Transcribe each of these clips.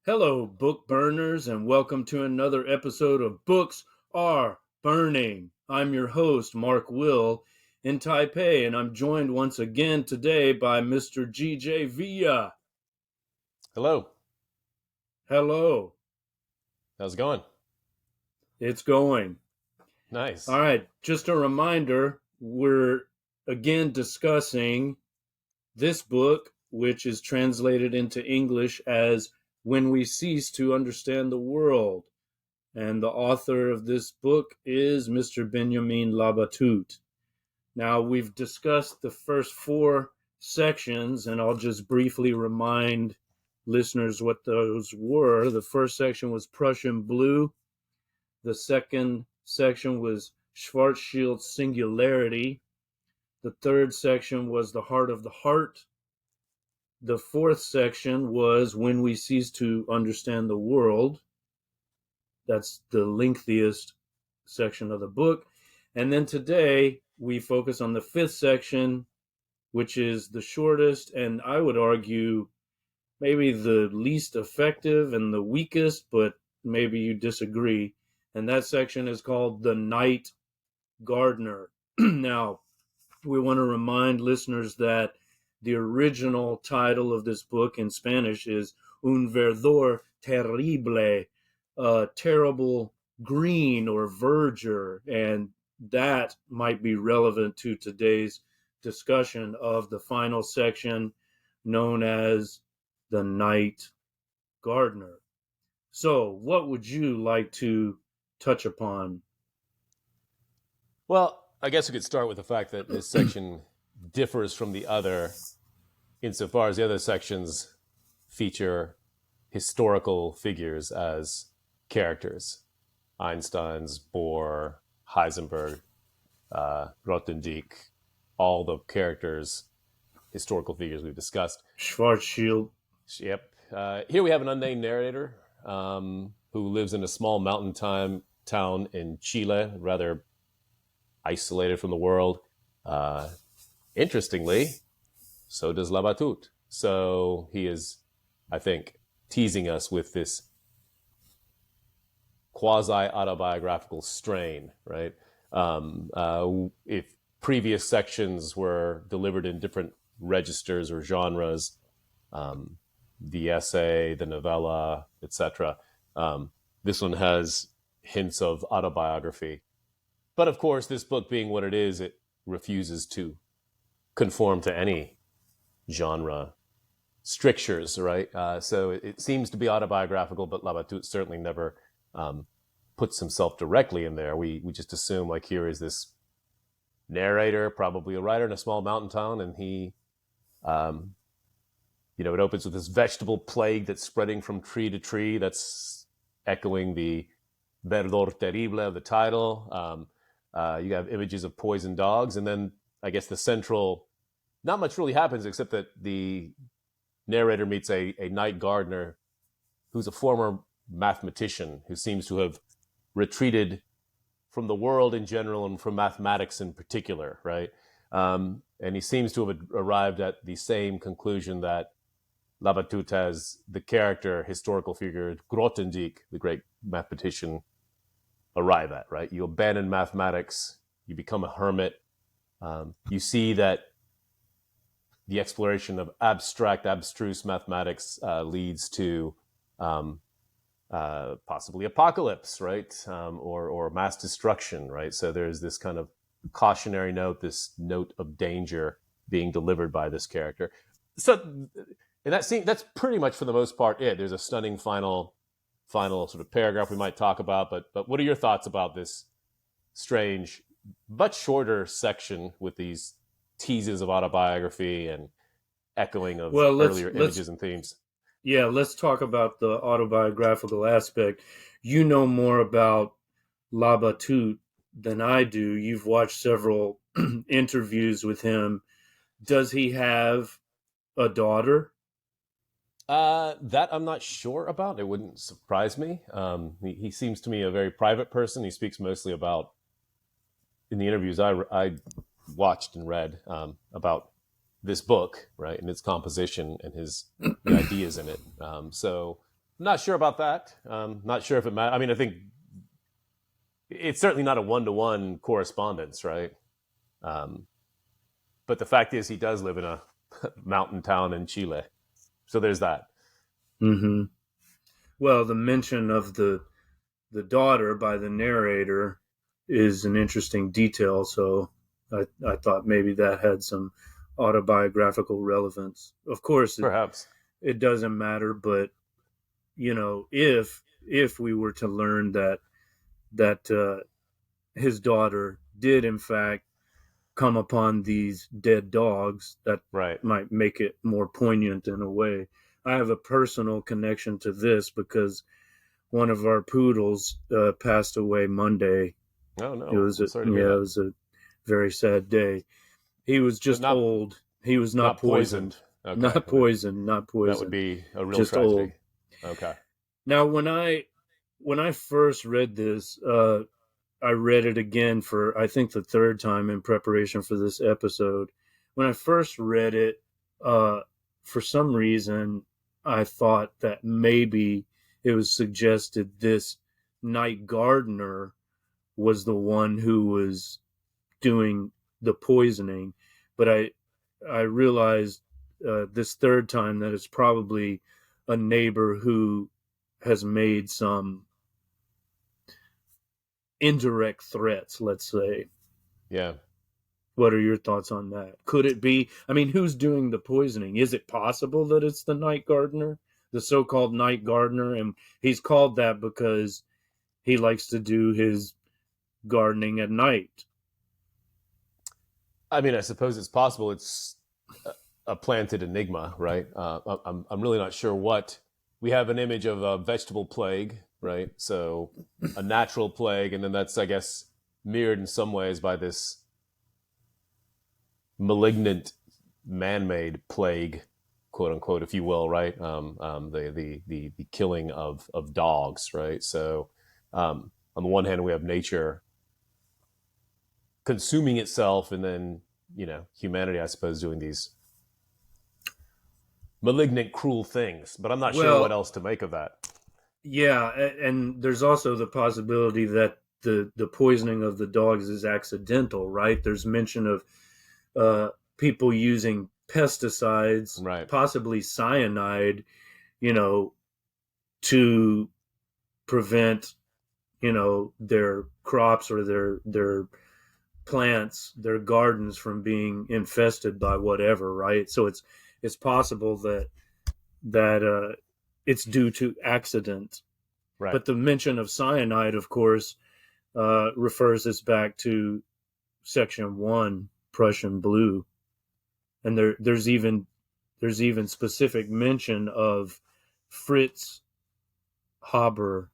Hello, book burners, and welcome to another episode of Books Are Burning. I'm your host, Mark Will, in Taipei, and I'm joined once again today by Mr. GJ Villa. Hello. Hello. How's it going? It's going. Nice. All right, just a reminder, we're again discussing this book, which is translated into English as When We Cease to Understand the World. And the author of this book is Mr. Benjamín Labatut. Now, we've discussed the first four sections, and I'll just briefly remind listeners what those were. The first section was Prussian Blue. The second section was Schwarzschild's Singularity. The third section was The Heart of the Heart. The fourth section was When We Cease to Understand the World. That's the lengthiest section of the book. And then today we focus on the fifth section, which is the shortest, and I would argue maybe the least effective and the weakest, but maybe you disagree. And that section is called The Night Gardener. Now, we want to remind listeners that the original title of this book in Spanish is Un Verdor Terrible, terrible green or verdure, and that might be relevant to today's discussion of the final section known as The Night Gardener. So, what would you like to touch upon? Well, I guess we could start with the fact that this section differs from the other insofar as the other sections feature historical figures as characters. Einstein's, Bohr, Heisenberg, Grothendieck, all the characters, historical figures we've discussed. Schwarzschild. Yep. Here we have an unnamed narrator who lives in a small mountain town in Chile, rather isolated from the world. Interestingly, so does Labatut. So he is, I think, teasing us with this quasi-autobiographical strain, right? If previous sections were delivered in different registers or genres, the essay, the novella, etc., this one has hints of autobiography. But of course, this book being what it is, it refuses to conform to any genre strictures, right? So it seems to be autobiographical, but Labatut certainly never puts himself directly in there. We just assume, like, here is this narrator, probably a writer in a small mountain town, and he, it opens with this vegetable plague that's spreading from tree to tree. That's echoing the verdor terrible of the title. You have images of poison dogs, and then I guess the central, not much really happens except that the narrator meets a night gardener who's a former mathematician who seems to have retreated from the world in general and from mathematics in particular, right? And he seems to have arrived at the same conclusion that Labatut has the character, historical figure, Grothendieck, the great mathematician, arrive at, right? You abandon mathematics, you become a hermit. You see that the exploration of abstract, abstruse mathematics leads to possibly apocalypse, right? Or mass destruction, right? So there's this kind of cautionary note, this note of danger being delivered by this character. So, and that's pretty much for the most part it. There's a stunning final sort of paragraph we might talk about, but what are your thoughts about this strange, much shorter section with these teases of autobiography and echoing of earlier images and themes? Yeah, let's talk about the autobiographical aspect. You know more about Labatut than I do. You've watched several interviews with him. Does he have a daughter? That I'm not sure about. It wouldn't surprise me. He seems to me a very private person. He speaks mostly about, in the interviews I watched and read, about this book, right, and its composition and the ideas in it. So Not sure about that. Not sure if it matters. I mean, I think it's certainly not a one-to-one correspondence, right? Um, but the fact is, he does live in a mountain town in Chile, so there's that. Mm-hmm. Well, the mention of the daughter by the narrator is an interesting detail. So I thought maybe that had some autobiographical relevance. Of course, Perhaps. it doesn't matter, but if we were to learn that his daughter did in fact come upon these dead dogs, that Right. might make it more poignant in a way. I have a personal connection to this because one of our poodles passed away Monday. Oh It no, was I'm sorry to hear it that. was a very sad day. He was But just old. He was not not poisoned. poisoned. Okay, Not poisoned. Not that would poisoned. be a real Just old. tragedy. Okay. Now, when I first read this, I read it again for I think the third time in preparation for this episode. When I first read it, uh, for some reason, I thought that maybe it was suggested this night gardener was the one who was doing the poisoning, but I realized this third time that it's probably a neighbor who has made some indirect threats, let's say. Yeah. What are your thoughts on that? Could it be? I mean, who's doing the poisoning? Is it possible that it's the night gardener, the so-called night gardener, and he's called that because he likes to do his gardening at night? I mean, I suppose it's possible. It's a planted enigma, right? I'm really not sure what. We have an image of a vegetable plague, right? So a natural plague, and then that's, I guess, mirrored in some ways by this malignant man-made plague, quote unquote, if you will, right? The killing of dogs, right? So on the one hand, we have nature consuming itself, and then humanity, I suppose, doing these malignant, cruel things. But I'm not sure what Well, else to make of that. yeah, and there's also the possibility that the poisoning of the dogs is accidental, right? There's mention of people using pesticides, Right. possibly cyanide, you know, to prevent, their crops or their plants, their gardens from being infested by whatever, right? So it's possible that it's due to accident. Right. But the mention of cyanide, of course, refers us back to Section 1, Prussian Blue, and there's even specific mention of Fritz Haber,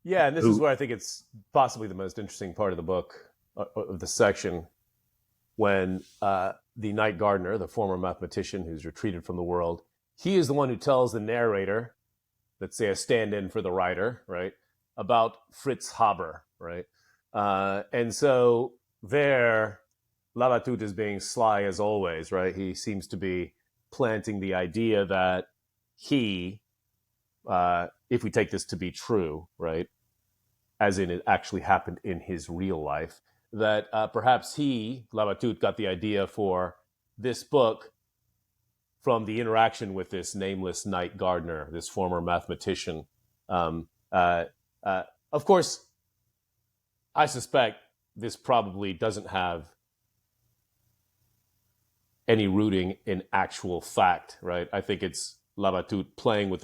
Yeah, and this is who where I think it's possibly the most interesting part of the book, of the section, when the night gardener, the former mathematician who's retreated from the world, he is the one who tells the narrator, let's say a stand-in for the writer, right, about Fritz Haber, right? And so there, Labatut is being sly as always, right? He seems to be planting the idea that he, if we take this to be true, right, as in it actually happened in his real life, that perhaps he, Labatut, got the idea for this book from the interaction with this nameless night gardener, this former mathematician. Um, uh, of course, I suspect this probably doesn't have any rooting in actual fact, right? I think it's Labatut playing with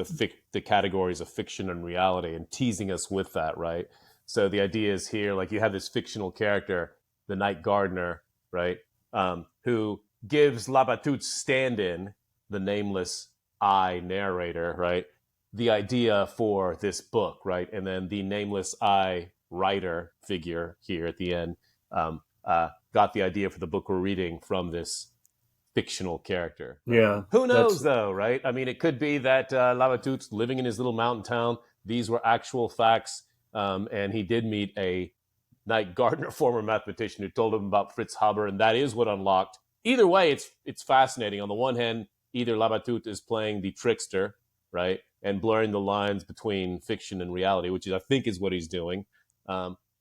the categories of fiction and reality and teasing us with that, right? So the idea is here, like you have this fictional character, the night gardener, right, who gives Labatut's stand-in, the nameless I narrator, right, the idea for this book, right, and then the nameless I writer figure here at the end got the idea for the book we're reading from this fictional character, right? yeah, Who that's knows, though, right? I mean, it could be that Labatut's living in his little mountain town. These were actual facts, and he did meet a night gardener, former mathematician, who told him about Fritz Haber, and that is what unlocked. Either way, it's fascinating. On the one hand, either Labatut is playing the trickster, right, and blurring the lines between fiction and reality, which I think is what he's doing.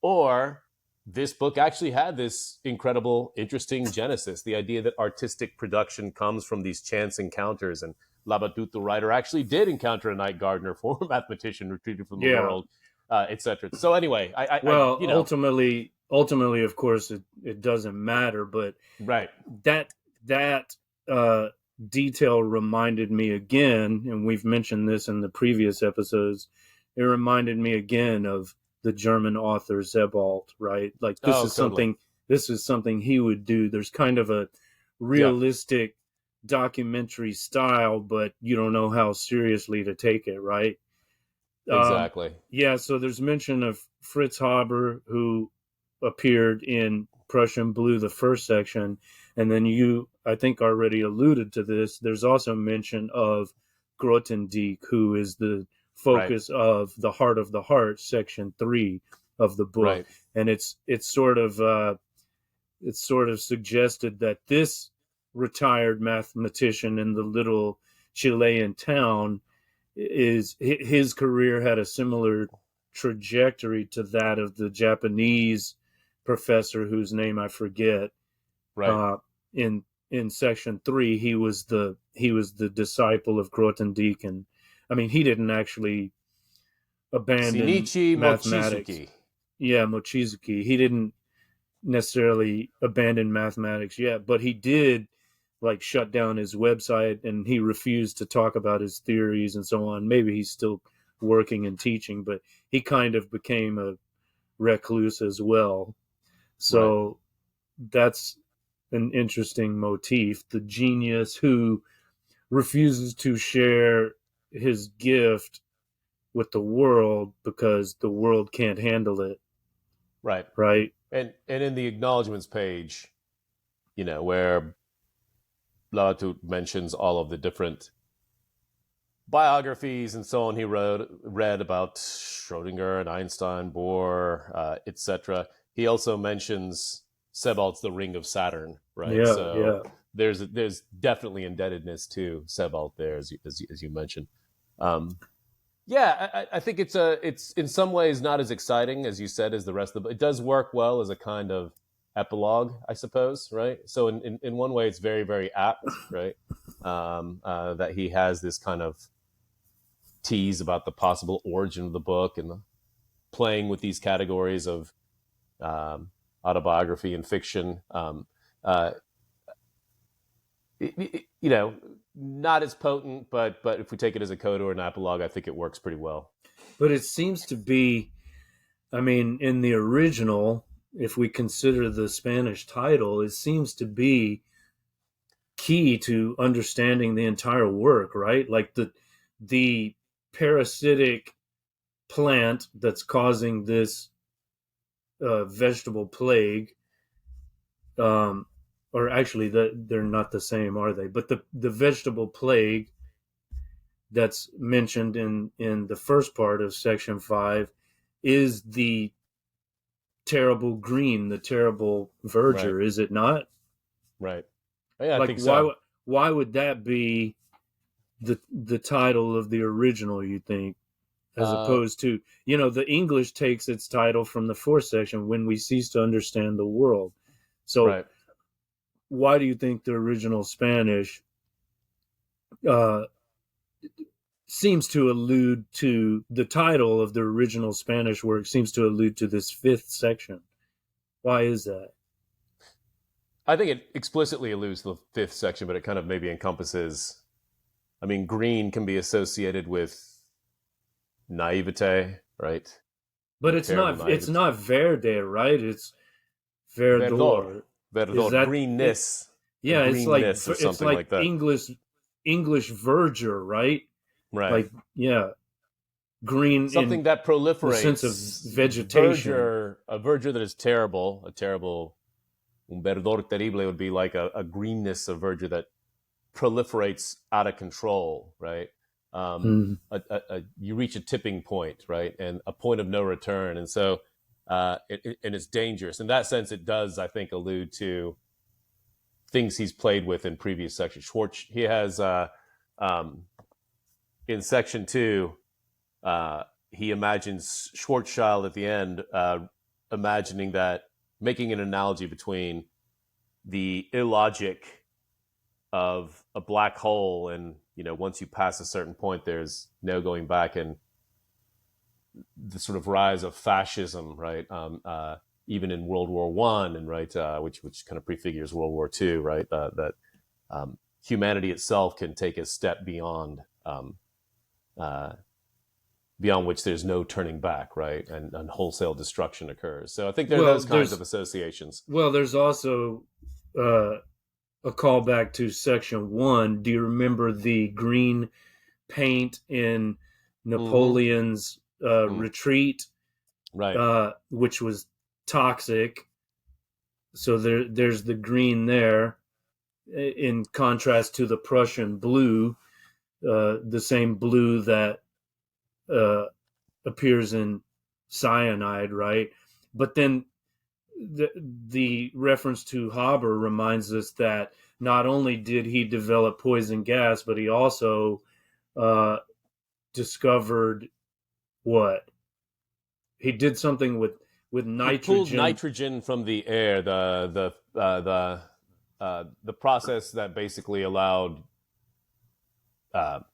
Or this book actually had this incredible, interesting genesis, the idea that artistic production comes from these chance encounters. And Labatut, the writer, actually did encounter a night gardener, former mathematician retreated from the Yeah. world, etc. So anyway, Well, you know, ultimately, of course, it doesn't matter. But right, that uh, detail reminded me again, and we've mentioned this in the previous episodes. It reminded me again of the German author Sebald, right? Like this oh, is totally, something he would do. There's kind of a yeah, realistic documentary style, but you don't know how seriously to take it, right? Um, exactly, yeah, so there's mention of Fritz Haber, who appeared in Prussian Blue, the first section, and then you, I think, already alluded to this. There's also mention of Grothendieck, who is the right, focus of the Heart of the Heart, section 3 of the book, right, and it's sort of suggested that this retired mathematician in the little Chilean town is his career had a similar trajectory to that of the Japanese professor whose name I forget. right. Uh, in section 3, he was the disciple of Grothendieck, and I mean he didn't actually abandon Shinichi mathematics. Mochizuki. Yeah, Mochizuki. He didn't necessarily abandon mathematics yet, but he did like shut down his website and he refused to talk about his theories and so on. Maybe he's still working and teaching, but he kind of became a recluse as well. Right, So that's an interesting motif. The genius who refuses to share his gift with the world because the world can't handle it, right. right? And in the acknowledgments page, you know, where Labatut mentions all of the different biographies and so on he read about Schrodinger and Einstein, Bohr, etc. He also mentions Sebald's The Ring of Saturn, right? Yeah, So yeah. there's definitely indebtedness to Sebald there, as you mentioned. Um, yeah, I think it's in some ways not as exciting as you said as the rest of the. It does work well as a kind of epilogue, I suppose, right? So in one way, it's very very apt, right? That he has this kind of tease about the possible origin of the book and playing with these categories of um, autobiography and fiction. Uh, you know, not as potent, but if we take it as a coda or an epilogue, I think it works pretty well. But it seems to be, I mean, in the original, if we consider the Spanish title, it seems to be key to understanding the entire work, right? Like the parasitic plant that's causing this vegetable plague, um, or actually, they're not the same, are they? But the vegetable plague that's mentioned in the first part of section 5 is the terrible green, the terrible Right, verdure, is it not? right. Yeah, I Like think so. why would that be the title of the original, you think, as Uh, opposed to, the English takes its title from the fourth section, When We Cease to Understand the World. So right. why do you think the original Spanish uh, seems to allude to the title of the original Spanish work seems to allude to this fifth section? Why is that? I think it explicitly alludes to the fifth section, but it kind of maybe encompasses. I mean, green can be associated with naivete, right? But With it's terrible not it's naivete. not verde, right? It's Verdor, verdor. Is verdor, that it? greenness, a Yeah, greenness or it's something like like that. English verdure, right? Right. Like, yeah, green in Something that the sense of proliferates, vegetation. a verdure that is terrible, a terrible, un verdor terrible would be like a greenness of verdure that proliferates out of control, right? Mm. You reach a tipping point, right, and a point of no return, and so and it's dangerous. In that sense, it does, I think, allude to things he's played with in previous sections. Schwartz, he has um, in section 2, he imagines Schwarzschild at the end, imagining that, making an analogy between the illogic of a black hole, and once you pass a certain point, there's no going back, and the sort of rise of fascism, right? Even in World War One, and right, which kind of prefigures World War Two, right? That humanity itself can take a step beyond which there's no turning back, right? And wholesale destruction occurs. So I think there are those kinds of associations. Well, there's also a callback to section 1. Do you remember the green paint in Napoleon's retreat? Right. Which was toxic. So there's the green there, in contrast to the Prussian blue, the same blue that appears in cyanide, right? But then the reference to Haber reminds us that not only did he develop poison gas, but he also discovered what? He did something with nitrogen. He pulled nitrogen from the air. The process that basically allowed the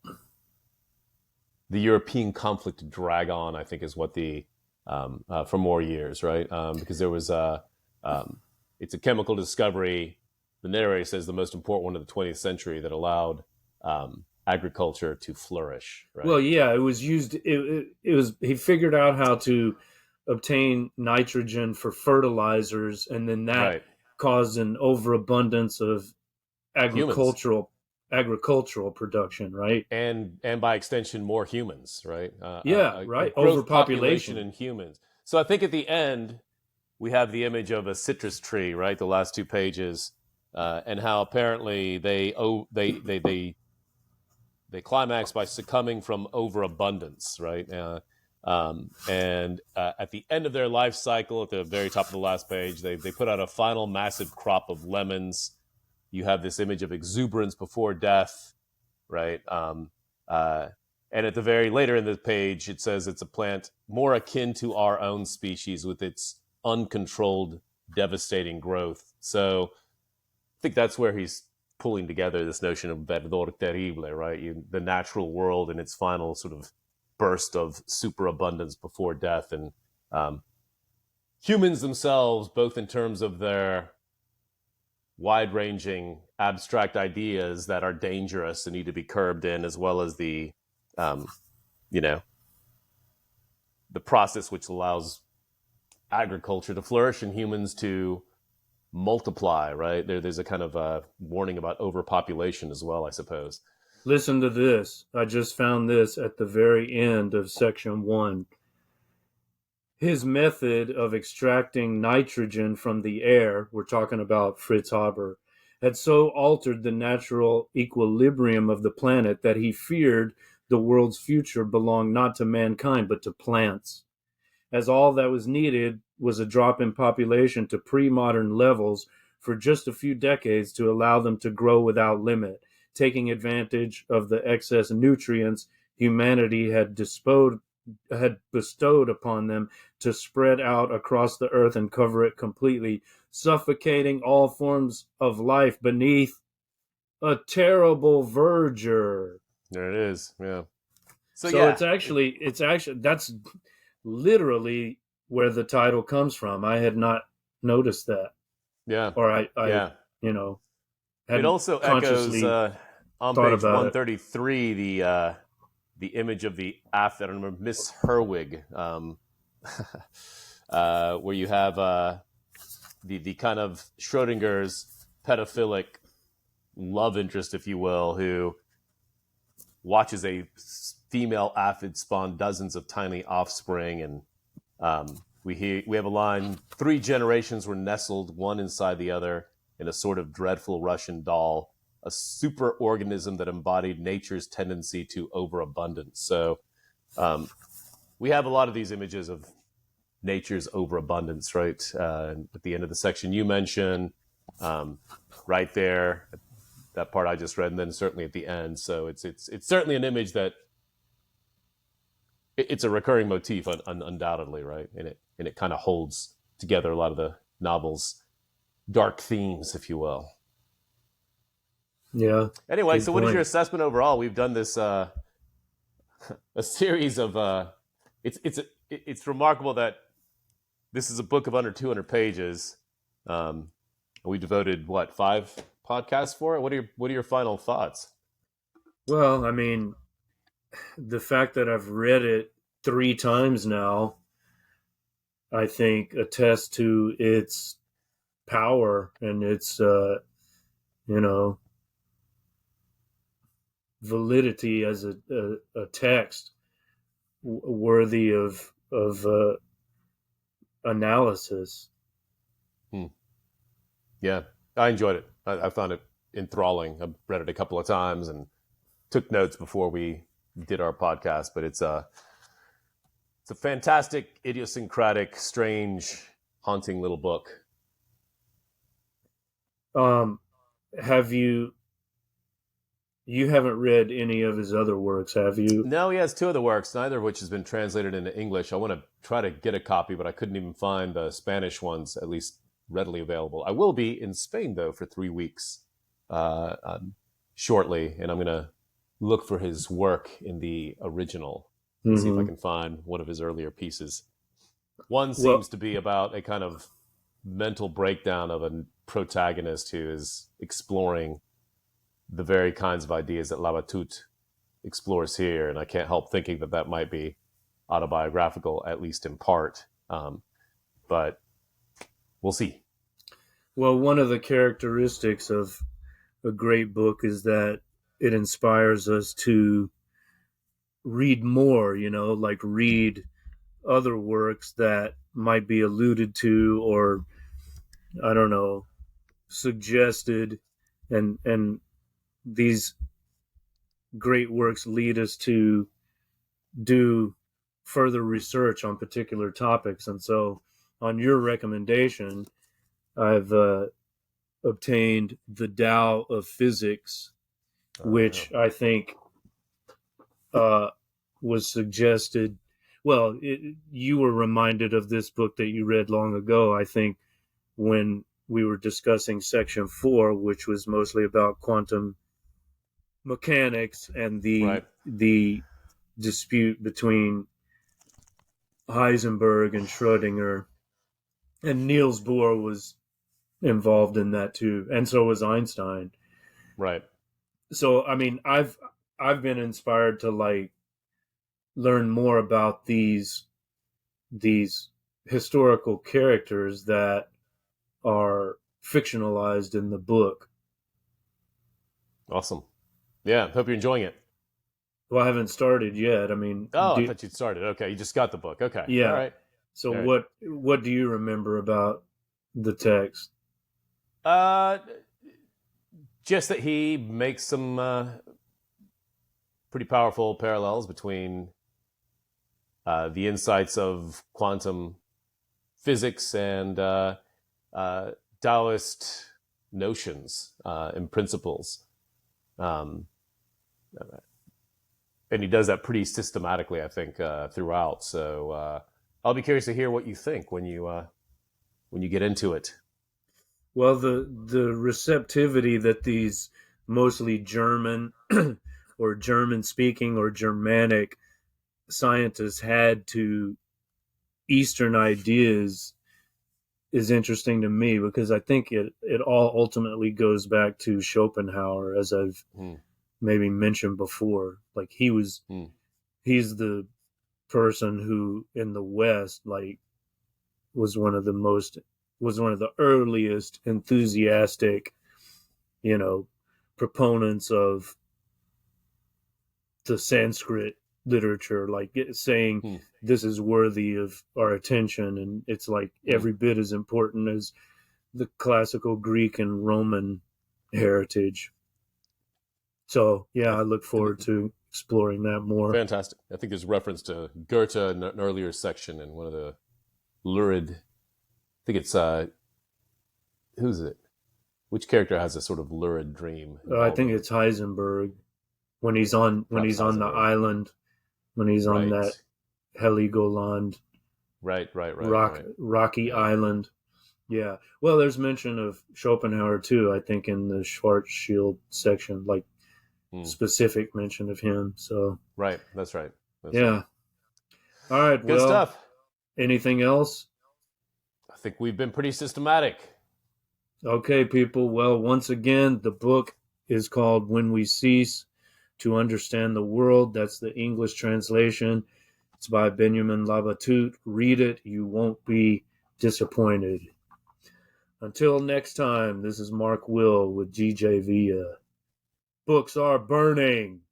European conflict to drag on, I think, is what for more years, right? Because there was it's a chemical discovery. The narrator says the most important one of the 20th century that allowed agriculture to flourish. Right? Well, yeah, it was used. It was, he figured out how to obtain nitrogen for fertilizers, and then that caused an overabundance of agricultural production, right? And by extension, more humans, right? Right. Overpopulation in humans. So I think at the end we have the image of a citrus tree, right? The last 2 pages, and how apparently they climax by succumbing from overabundance, right? And at the end of their life cycle, at the very top of the last page, they put out a final massive crop of lemons. You have this image of exuberance before death, right? And at the very later in the page, it says it's a plant more akin to our own species with its uncontrolled, devastating growth. So I think that's where he's pulling together this notion of verdor terrible, right? The natural world in its final sort of burst of superabundance before death, and humans themselves, both in terms of their wide-ranging abstract ideas that are dangerous and need to be curbed in, as well as the process which allows agriculture to flourish and humans to multiply, right? There's a kind of a warning about overpopulation as well, I suppose. Listen to this. I just found this at the very end of section 1. His method of extracting nitrogen from the air, we're talking about Fritz Haber, had so altered the natural equilibrium of the planet that he feared the world's future belonged not to mankind, but to plants, as all that was needed was a drop in population to pre-modern levels for just a few decades to allow them to grow without limit, taking advantage of the excess nutrients humanity had bestowed upon them to spread out across the earth and cover it completely, suffocating all forms of life beneath a terrible verdure. There it is. Yeah. So yeah. it's actually that's literally where the title comes from. I had not noticed that. Yeah. Or I it also echoes on page 133 the image of the I don't remember, Miss Herwig, where you have the kind of Schrodinger's pedophilic love interest, if you will, who watches a female aphid spawn dozens of tiny offspring, and we have a line: 3 generations were nestled one inside the other in a sort of dreadful Russian doll, a superorganism that embodied nature's tendency to overabundance. So we have a lot of these images of nature's overabundance, right? At the end of the section you mentioned, right there, that part I just read, and then certainly at the end. So it's certainly an image that it's a recurring motif, undoubtedly, right? And it kind of holds together a lot of the novel's dark themes, if you will. Yeah. Anyway, Good so what is point. your assessment overall? We've done this a series of. It's remarkable that this is a book of under 200 pages. We devoted 5 podcasts for it. What are your final thoughts? Well, I mean, the fact that I've read it 3 times now, I think attests to its power and its, you know, validity as a text worthy of analysis. Yeah, I enjoyed it. I found it enthralling. I've read it a couple of times and took notes before we did our podcast. But it's a fantastic, idiosyncratic, strange, haunting little book. Have you haven't read any of his other works, have you? No, he has 2 of the works, neither of which has been translated into English. I want to try to get a copy, but I couldn't even find the Spanish ones, at least readily available. I will be in Spain, though, for 3 weeks shortly, and I'm going to look for his work in the original, see if I can find one of his earlier pieces. One seems to be about a kind of mental breakdown of a protagonist who is exploring the very kinds of ideas that Labatut explores here, and I can't help thinking that might be autobiographical, at least in part. But we'll see. Well, one of the characteristics of a great book is that it inspires us to read more, like read other works that might be alluded to or, I don't know, suggested, and these great works lead us to do further research on particular topics. And so on your recommendation, I've obtained The Tao of Physics, which I think was suggested. Well, you were reminded of this book that you read long ago, I think, when we were discussing section 4, which was mostly about quantum mechanics and the dispute between Heisenberg and Schrödinger. And Niels Bohr was involved in that too, and so was Einstein. Right. So, I mean, I've been inspired to learn more about these historical characters that are fictionalized in the book. Awesome. Yeah, hope you're enjoying it. Well, I haven't started yet. I mean, I thought you'd started. Okay, you just got the book. Okay. Yeah. All right. So All right. what do you remember about the text? Just that he makes some pretty powerful parallels between the insights of quantum physics and Taoist notions and principles. And he does that pretty systematically, I think, throughout. So I'll be curious to hear what you think when you get into it. Well, the receptivity that these mostly German or German-speaking or Germanic scientists had to Eastern ideas is interesting to me, because I think it all ultimately goes back to Schopenhauer, as I've maybe mentioned before. Like he's the person who in the West was one of the earliest enthusiastic, proponents of the Sanskrit literature, saying this is worthy of our attention, and it's every bit as important as the classical Greek and Roman heritage. So yeah, I look forward to exploring that more. Fantastic. I think there's reference to Goethe in an earlier section in one of the lurid, I think it's who's it? Which character has a sort of lurid dream? I think it's Heisenberg when he's on the island, when he's on that Heligoland, Right. Rocky Island. Yeah. Well, there's mention of Schopenhauer too, I think, in the Schwarzschild section, like specific mention of him. So, Right. That's right. yeah. All right. Good Well, stuff. anything else? I think we've been pretty systematic. Okay, people. Well, once again, the book is called When We Cease to Understand the World. That's the English translation. It's by Benjamín Labatut. Read it. You won't be disappointed. Until next time, this is Mark Will with GJV. Books are burning.